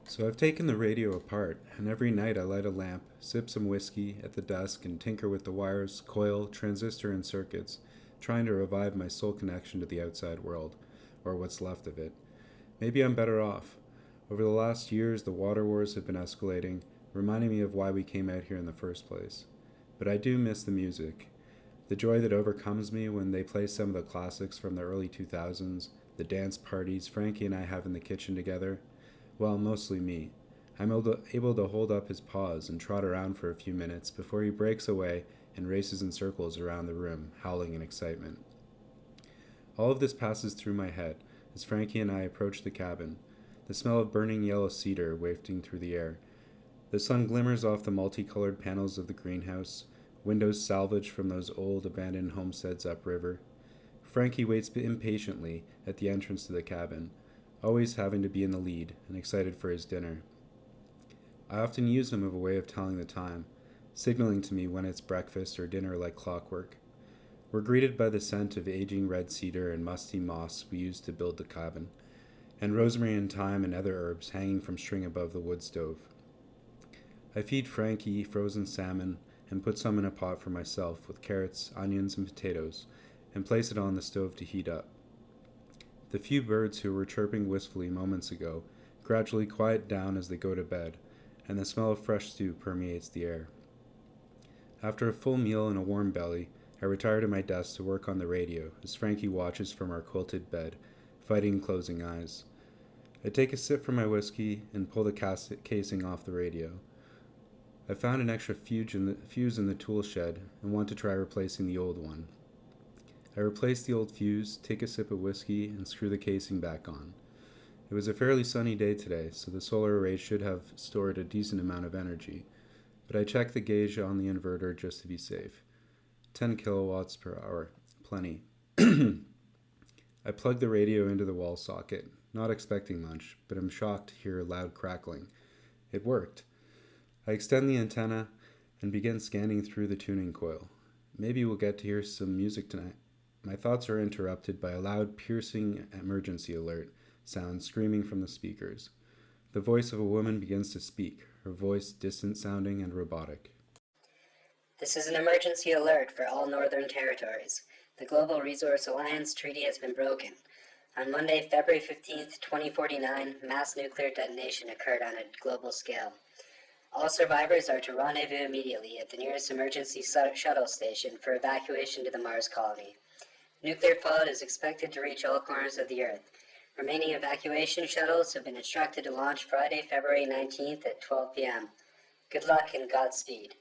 So I've taken the radio apart, and every night I light a lamp, sip some whiskey at the desk, and tinker with the wires, coil, transistor, and circuits, trying to revive my soul connection to the outside world, or what's left of it. Maybe I'm better off. Over the last years, the water wars have been escalating, reminding me of why we came out here in the first place. But I do miss the music. The joy that overcomes me when they play some of the classics from the early 2000s, the dance parties Frankie and I have in the kitchen together. Well, mostly me. I'm able to hold up his paws and trot around for a few minutes before he breaks away and races in circles around the room, howling in excitement. All of this passes through my head as Frankie and I approach the cabin, the smell of burning yellow cedar wafting through the air. The sun glimmers off the multicolored panels of the greenhouse, windows salvaged from those old abandoned homesteads upriver. Frankie waits impatiently at the entrance to the cabin, always having to be in the lead and excited for his dinner. I often use him as a way of telling the time, signaling to me when it's breakfast or dinner like clockwork. We're greeted by the scent of aging red cedar and musty moss we used to build the cabin, and rosemary and thyme and other herbs hanging from string above the wood stove. I feed Frankie frozen salmon and put some in a pot for myself with carrots, onions, and potatoes, and place it on the stove to heat up. The few birds who were chirping wistfully moments ago gradually quiet down as they go to bed, and the smell of fresh stew permeates the air. After a full meal and a warm belly, I retire to my desk to work on the radio as Frankie watches from our quilted bed, fighting closing eyes. I take a sip from my whiskey and pull the casing off the radio. I found an extra fuse in the tool shed and want to try replacing the old one. I replace the old fuse, take a sip of whiskey, and screw the casing back on. It was a fairly sunny day today, so the solar array should have stored a decent amount of energy, but I checked the gauge on the inverter just to be safe. 10 kilowatts per hour. Plenty. I plug the radio into the wall socket, not expecting much, but I'm shocked to hear a loud crackling. It worked. I extend the antenna and begin scanning through the tuning coil. Maybe we'll get to hear some music tonight. My thoughts are interrupted by a loud, piercing emergency alert sound screaming from the speakers. The voice of a woman begins to speak, her voice distant-sounding and robotic. This is an emergency alert for all Northern Territories. The Global Resource Alliance Treaty has been broken. On Monday, February 15th, 2049, mass nuclear detonation occurred on a global scale. All survivors are to rendezvous immediately at the nearest emergency shuttle station for evacuation to the Mars colony. Nuclear fallout is expected to reach all corners of the Earth. Remaining evacuation shuttles have been instructed to launch Friday, February 19th at 12 p.m. Good luck and Godspeed.